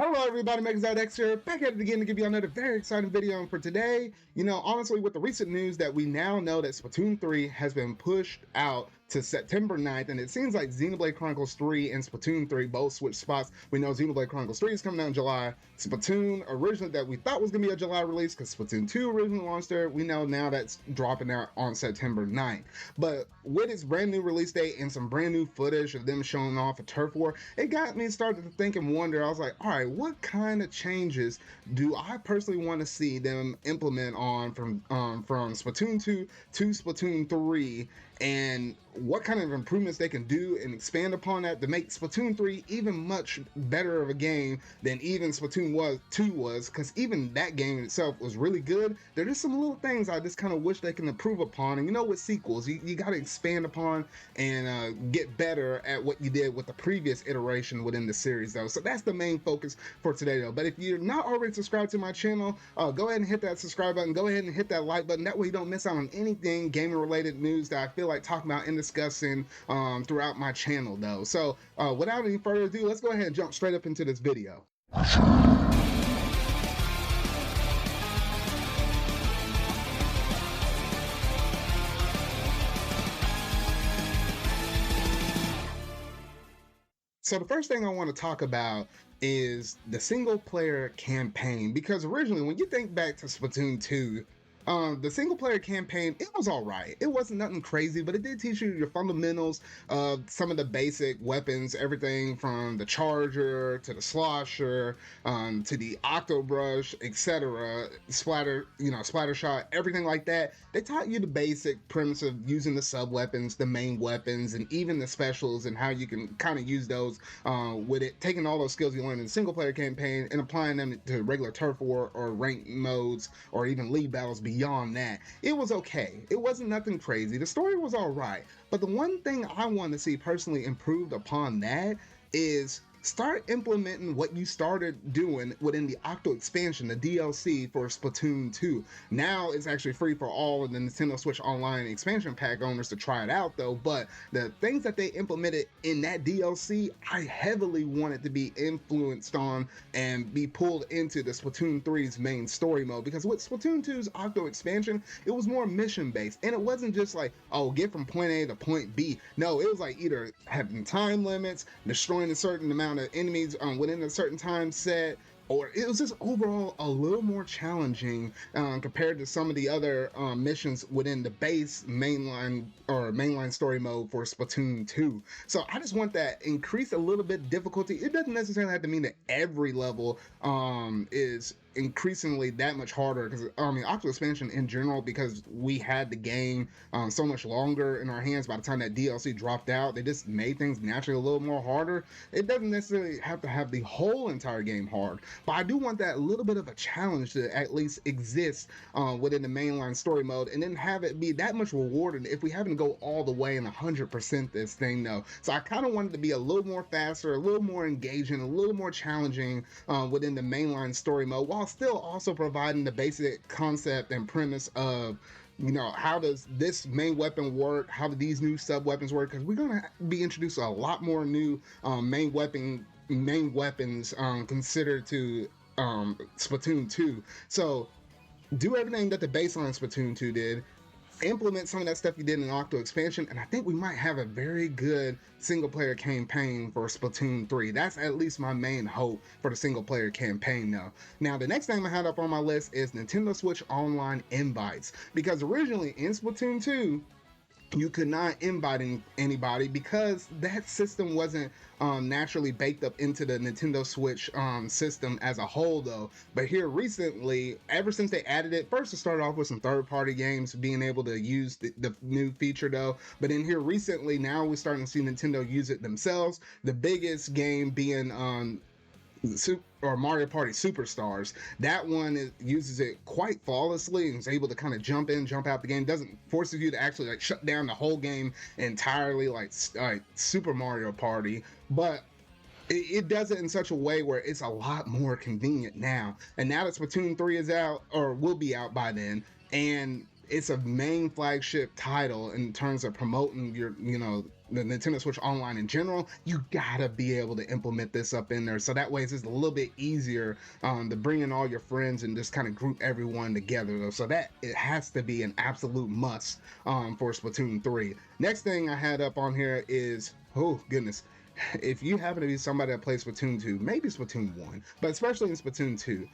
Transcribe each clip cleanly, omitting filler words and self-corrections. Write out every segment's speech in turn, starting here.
Hello everybody, X here, back at it again to give you another very exciting video. And for today, honestly, with the recent news that we now know that Splatoon 3 has been pushed out to September 9th, and it seems like Xenoblade Chronicles 3 and Splatoon 3 both switch spots. We know Xenoblade Chronicles 3 is coming out in July. Splatoon, originally that we thought was going to be a July release because Splatoon 2 originally launched there, we know now that's dropping out on September 9th. But with its brand new release date and some brand new footage of them showing off a turf war, it got me started to think and wonder. I was like, all right, what kind of changes do I personally want to see them implement on from Splatoon 2 to Splatoon 3, and what kind of improvements they can do and expand upon that to make Splatoon 3 even much better of a game than even Splatoon 2 was, because even that game itself was really good. There are some little things I just kind of wish they can improve upon, and with sequels, you got to expand upon and get better at what you did with the previous iteration within the series though. So that's the main focus for today though. But if you're not already subscribed to my channel, go ahead and hit that subscribe button, go ahead and hit that like button, that way you don't miss out on anything gaming related news that I feel like talking about and discussing throughout my channel though. So without any further ado, let's go ahead and jump straight up into this video. So the first thing I want to talk about is the single player campaign, because originally when you think back to Splatoon 2, the single player campaign, it was all right. It wasn't nothing crazy, but it did teach you your fundamentals of some of the basic weapons, everything from the charger to the slosher, to the octo brush, etc. Splatter, splatter shot, everything like that. They taught you the basic premise of using the sub weapons, the main weapons, and even the specials, and how you can kind of use those with it, taking all those skills you learned in the single player campaign and applying them to regular turf war or ranked modes or even league battles. Beyond that, it was okay. It wasn't nothing crazy. The story was all right. But the one thing I want to see personally improved upon that is start implementing what you started doing within the Octo expansion, the DLC for Splatoon 2. Now it's actually free for all of the Nintendo Switch Online expansion pack owners to try it out though, but the things that they implemented in that DLC, I heavily wanted to be influenced on and be pulled into the Splatoon 3's main story mode, because with Splatoon 2's Octo expansion, it was more mission based, and it wasn't just like, oh, get from point A to point B. No, it was like either having time limits, destroying a certain amount of enemies within a certain time set, or it was just overall a little more challenging compared to some of the other missions within the base mainline story mode for Splatoon 2. So I just want that increase a little bit difficulty. It doesn't necessarily have to mean that every level is increasingly that much harder, because Octo expansion in general, because we had the game so much longer in our hands by the time that DLC dropped out, they just made things naturally a little more harder. It doesn't necessarily have to have the whole entire game hard, but I do want that little bit of a challenge to at least exist within the mainline story mode, and then have it be that much rewarding if we haven't go all the way and 100% this thing though. So I kind of wanted to be a little more faster, a little more engaging, a little more challenging within the mainline story mode, while still also providing the basic concept and premise of how does this main weapon work, how do these new sub weapons work, because we're going to be introduced to a lot more new main weapons considered to Splatoon 2. So do everything that the baseline Splatoon 2 did, implement some of that stuff you did in Octo expansion, and I think we might have a very good single player campaign for Splatoon 3. That's at least my main hope for the single player campaign though. Now the next thing I had up on my list is Nintendo Switch Online invites, because originally in Splatoon 2 you could not invite anybody because that system wasn't naturally baked up into the Nintendo Switch system as a whole though. But here recently, ever since they added it, first it started off with some third-party games being able to use the new feature though, but then here recently, now we're starting to see Nintendo use it themselves. The biggest game being Mario Party Superstars. That one uses it quite flawlessly and is able to kind of jump in, jump out the game. Doesn't forces you to actually like shut down the whole game entirely like Super Mario Party, but it does it in such a way where it's a lot more convenient now. And now that Splatoon 3 is out, or will be out by then, and it's a main flagship title in terms of promoting your the Nintendo Switch Online in general, you gotta be able to implement this up in there. So that way it's just a little bit easier to bring in all your friends and just kind of group everyone together though. So that it has to be an absolute must for Splatoon 3. Next thing I had up on here is, oh goodness, if you happen to be somebody that plays Splatoon 2, maybe Splatoon 1, but especially in Splatoon 2,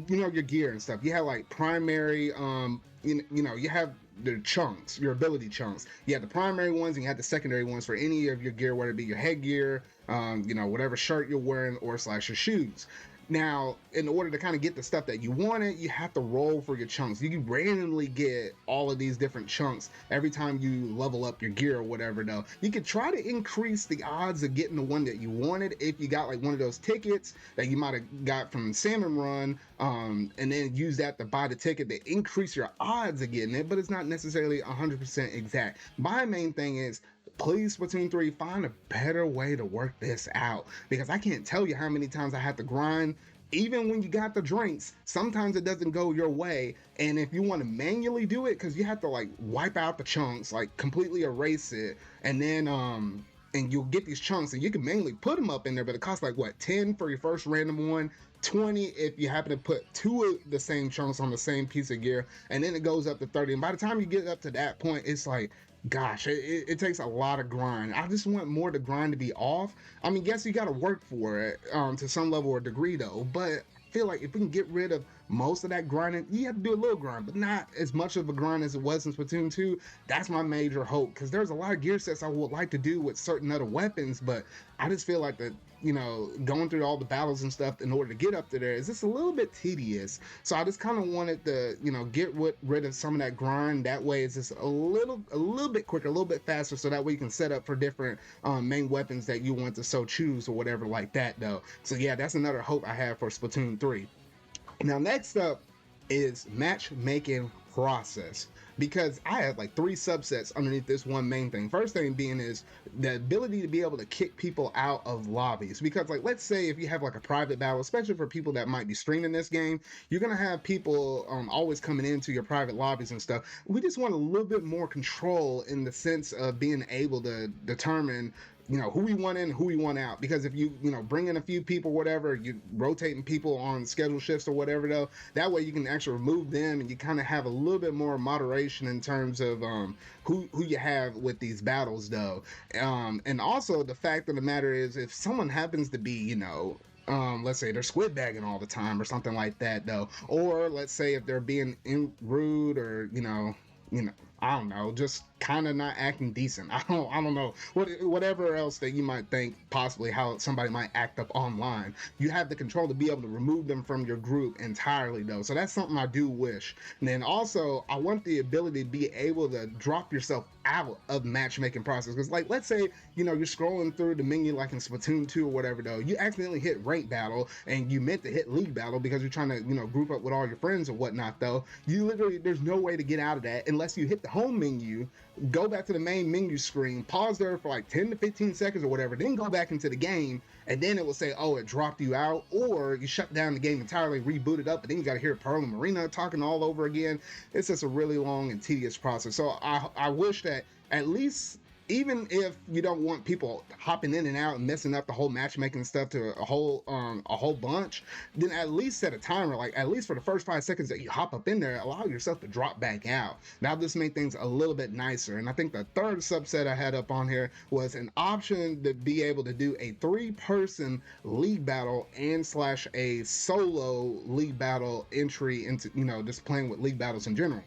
you know, your gear and stuff. You have like primary, you have the chunks, your ability chunks. You have the primary ones and you have the secondary ones for any of your gear, whether it be your headgear, whatever shirt you're wearing or / your shoes. Now, in order to kind of get the stuff that you wanted, you have to roll for your chunks. You can randomly get all of these different chunks every time you level up your gear or whatever though. You could try to increase the odds of getting the one that you wanted if you got like one of those tickets that you might have got from Salmon Run, and then use that to buy the ticket to increase your odds of getting it, but it's not necessarily 100% exact. My main thing is, please, Splatoon 3, find a better way to work this out, because I can't tell you how many times I had to grind. Even when you got the drinks, sometimes it doesn't go your way, and if you want to manually do it, because you have to like wipe out the chunks, like completely erase it, and then and you'll get these chunks and you can manually put them up in there, but it costs like what, 10 for your first random one, 20 if you happen to put 2 of the same chunks on the same piece of gear, and then it goes up to 30. And by the time you get up to that point, it's like, gosh, it takes a lot of grind. I just want more the grind to be off. I mean, yes, you got to work for it to some level or degree though, but I feel like if we can get rid of most of that grinding, you have to do a little grind, but not as much of a grind as it was in Splatoon 2. That's my major hope, because there's a lot of gear sets I would like to do with certain other weapons, but I just feel like going through all the battles and stuff in order to get up to there is just a little bit tedious. So I just kind of wanted to, get rid of some of that grind. That way it's just a little bit quicker, a little bit faster, so that way you can set up for different main weapons that you want to so choose or whatever like that though. So yeah, that's another hope I have for Splatoon 3. Now, next up is matchmaking process, because I have like 3 subsets underneath this one main thing. First thing being is the ability to be able to kick people out of lobbies, because like, let's say if you have like a private battle, especially for people that might be streaming this game, you're gonna have people always coming into your private lobbies and stuff. We just want a little bit more control in the sense of being able to determine who we want in, who we want out. Because if you bring in a few people, whatever, you rotating people on schedule shifts or whatever though, that way you can actually remove them and you kind of have a little bit more moderation in terms of who you have with these battles though. And also the fact of the matter is, if someone happens to be let's say they're squid bagging all the time or something like that though, or let's say if they're being rude or I don't know, just kind of not acting decent. I don't know. Whatever else that you might think possibly how somebody might act up online, you have the control to be able to remove them from your group entirely though. So that's something I do wish. And then also I want the ability to be able to drop yourself out of matchmaking process. Because like, let's say, you're scrolling through the menu like in Splatoon 2 or whatever though, you accidentally hit rank battle and you meant to hit league battle because you're trying to, group up with all your friends or whatnot though. You literally, there's no way to get out of that unless you hit the home menu, go back to the main menu screen, pause there for like 10 to 15 seconds or whatever, then go back into the game, and then it will say, oh, it dropped you out, or you shut down the game entirely, reboot it up, but then you got to hear Pearl and Marina talking all over again. It's just a really long and tedious process. So I wish that at least, even if you don't want people hopping in and out and messing up the whole matchmaking stuff to a whole bunch, then at least set a timer, like at least for the first 5 seconds that you hop up in there, allow yourself to drop back out. That'll just make things a little bit nicer. And I think the third subset I had up on here was an option to be able to do a 3-person league battle and / a solo league battle entry into, just playing with league battles in general.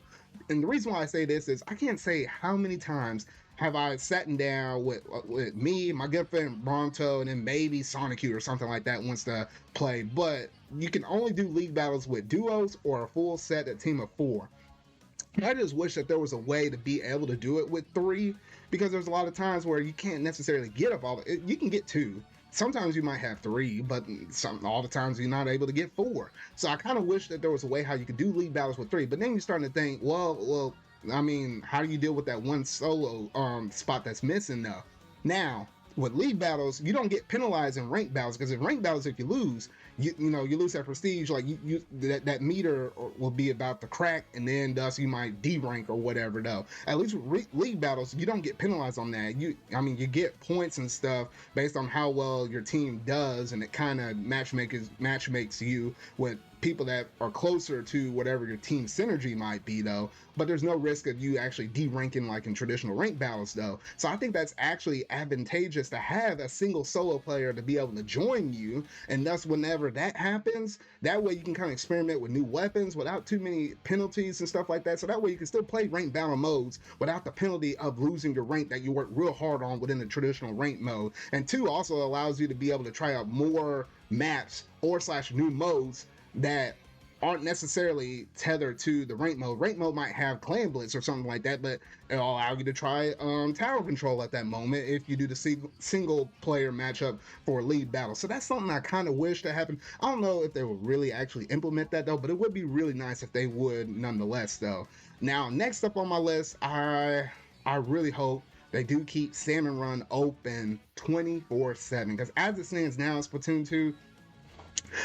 And the reason why I say this is I can't say how many times have I sat down with me, my good friend Bronto, and then maybe Sonic or something like that wants to play. But you can only do league battles with duos or a full set, a team of 4. I just wish that there was a way to be able to do it with 3, because there's a lot of times where you can't necessarily get up all you can get 2. Sometimes you might have 3, but all the times you're not able to get 4. So I kind of wish that there was a way how you could do league battles with 3. But then you're starting to think, well, I mean, how do you deal with that one solo spot that's missing though? Now, with league battles, you don't get penalized in rank battles, because in rank battles, if you lose, you lose that prestige, like that meter will be about to crack, and then thus you might d-rank or whatever. Though at least with league battles, you don't get penalized on that. You get points and stuff based on how well your team does, and it kind of matchmakes you with people that are closer to whatever your team synergy might be, though. But there's no risk of you actually de-ranking like in traditional rank battles, though. So I think that's actually advantageous to have a single solo player to be able to join you, and thus whenever that happens, that way you can kind of experiment with new weapons without too many penalties and stuff like that. So that way you can still play ranked battle modes without the penalty of losing your rank that you work real hard on within the traditional rank mode. And two, also allows you to be able to try out more maps or / new modes that aren't necessarily tethered to the rank mode. Rank mode might have clan blitz or something like that, but it'll allow you to try tower control at that moment if you do the single player matchup for league battle. So that's something I kind of wish to happen. I don't know if they would really actually implement that though, but it would be really nice if they would nonetheless though. Now, next up on my list, I really hope they do keep Salmon Run open 24/7, because as it stands now in Splatoon 2,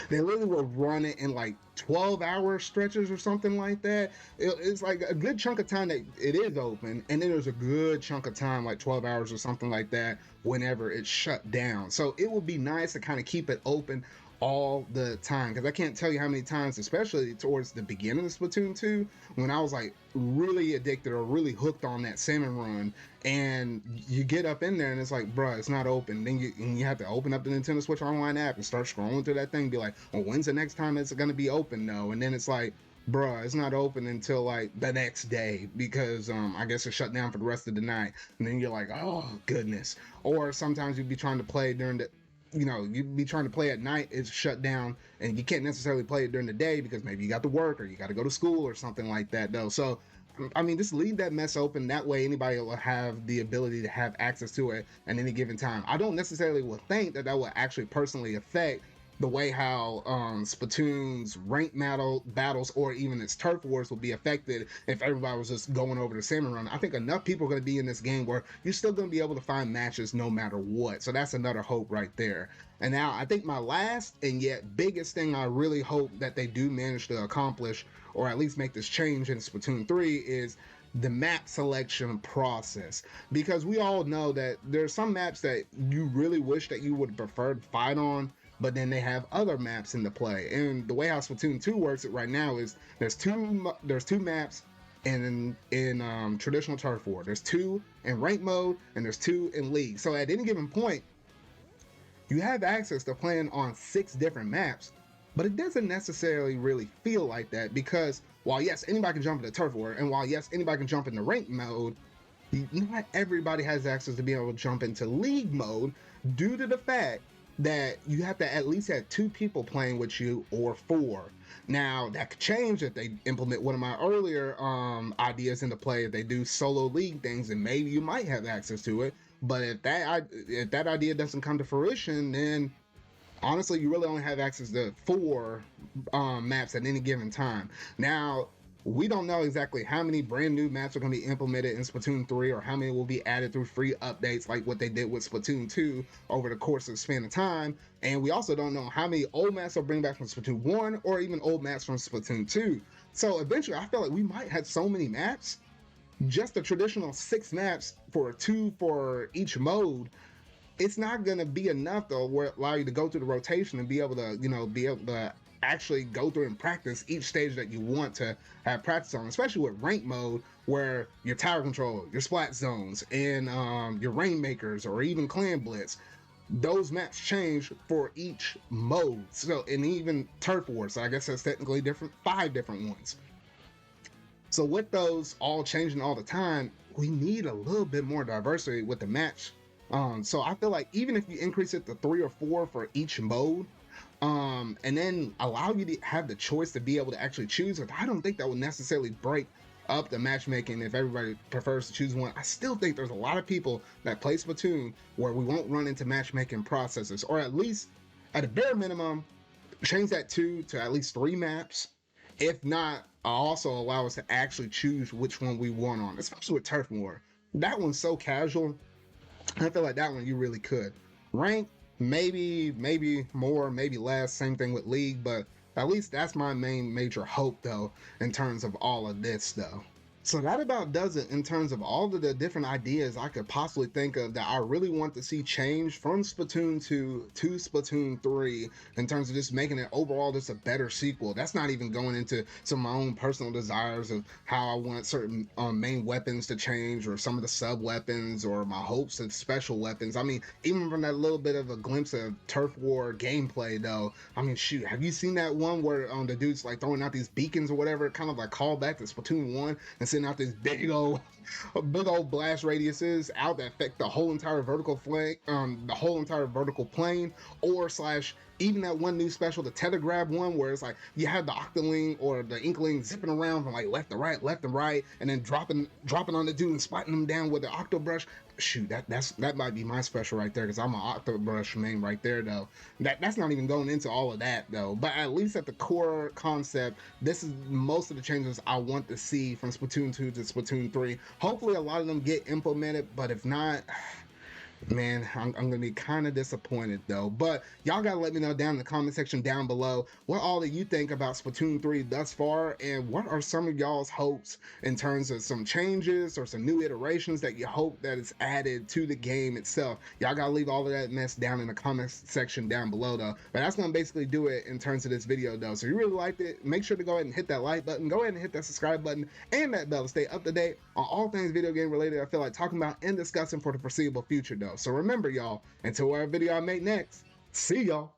they literally will run it in like 12-hour stretches or something like that. It's like a good chunk of time that it is open, and then there's a good chunk of time, like 12 hours or something like that, whenever it's shut down. So it would be nice to kind of keep it open all the time, because I can't tell you how many times, especially towards the beginning of Splatoon 2, when I was like really addicted or really hooked on that Salmon Run, and you get up in there and it's like, bruh, it's not open. Then you have to open up the Nintendo Switch Online app and start scrolling through that thing, be like, well, when's the next time it's going to be open though? And then it's like, bruh, it's not open until like the next day, because I guess it's shut down for the rest of the night. And then you're like, oh goodness. Or sometimes you'd be trying to play during the you'd be trying to play at night, it's shut down, and you can't necessarily play it during the day because maybe you got to work or you got to go to school or something like that though. So I mean, just leave that mess open. That way anybody will have the ability to have access to it at any given time. I don't necessarily will think that will actually personally affect the way how Splatoon's ranked battles or even its turf wars will be affected if everybody was just going over the Salmon Run. I think enough people are going to be in this game where you're still going to be able to find matches no matter what. So that's another hope right there. And now I think my last and yet biggest thing I really hope that they do manage to accomplish, or at least make this change in Splatoon 3, is the map selection process. Because we all know that there's some maps that you really wish that you would prefer to fight on, but then they have other maps in the play. And the way how Splatoon 2 works it right now is there's two maps in traditional turf war. There's 2 in rank mode and there's 2 in league. So at any given point, you have access to playing on 6 different maps, but it doesn't necessarily really feel like that, because while yes, anybody can jump into turf war, and while yes, anybody can jump into rank mode, not everybody has access to be able to jump into league mode, due to the fact that you have to at least have 2 people playing with you, or 4. Now that could change if they implement one of my earlier ideas into play. If they do solo league things, and maybe you might have access to it. But if that idea doesn't come to fruition, then honestly you really only have access to 4 maps at any given time. Now we don't know exactly how many brand new maps are going to be implemented in Splatoon 3, or how many will be added through free updates like what they did with Splatoon 2 over the course of the span of time. And we also don't know how many old maps they'll bring back from Splatoon 1, or even old maps from Splatoon 2. So eventually I feel like we might have so many maps, just the traditional 6 maps for 2 for each mode, it's not going to be enough though, where it allow you to go through the rotation and be able to actually go through and practice each stage that you want to have practice on, especially with rank mode, where your tower control, your splat zones, and your rainmakers, or even clan blitz, those maps change for each mode. So, and even turf wars, so I guess that's technically 5 different ones. So with those all changing all the time, we need a little bit more diversity with the match. So I feel like even if you increase it to 3 or 4 for each mode, and then allow you to have the choice to be able to actually choose it, I don't think that will necessarily break up the matchmaking if everybody prefers to choose one. I still think there's a lot of people that play Splatoon where we won't run into matchmaking processes, or at least at a bare minimum, change that 2 to at least 3 maps. If not, also allow us to actually choose which one we want on, especially with Turf War. That one's so casual. I feel like that one you really could. Rank, maybe more, maybe less. Same thing with League, but at least that's my main major hope though in terms of all of this though. So that about does it in terms of all of the different ideas I could possibly think of that I really want to see change from Splatoon 2 to Splatoon 3 in terms of just making it overall just a better sequel. That's not even going into some of my own personal desires of how I want certain main weapons to change or some of the sub weapons or my hopes of special weapons. I mean, even from that little bit of a glimpse of Turf War gameplay though, I mean, shoot, have you seen that one where the dude's like throwing out these beacons or whatever, kind of like call back to Splatoon 1 and sending out these big old blast radiuses out that affect the whole entire vertical flank, the whole entire vertical plane, or slash even that one new special, the tether grab one, where it's like you have the Octoling or the Inkling zipping around from like left to right, and then dropping on the dude and spotting them down with the Octo Brush. Shoot, that might be my special right there because I'm an Octo Brush main right there though. That's not even going into all of that though. But at least at the core concept, this is most of the changes I want to see from Splatoon 2 to Splatoon 3. Hopefully a lot of them get implemented, but if not, man, I'm gonna be kind of disappointed though. But y'all gotta let me know down in the comment section down below what all that you think about Splatoon 3 thus far, and what are some of y'all's hopes in terms of some changes or some new iterations that you hope that is added to the game itself. Y'all gotta leave all of that mess down in the comment section down below though. But that's gonna basically do it in terms of this video though. So if you really liked it, make sure to go ahead and hit that like button, go ahead and hit that subscribe button and that bell to stay up to date on all things video game related I feel like talking about and discussing for the foreseeable future though. So remember y'all, until our video I make next, see y'all.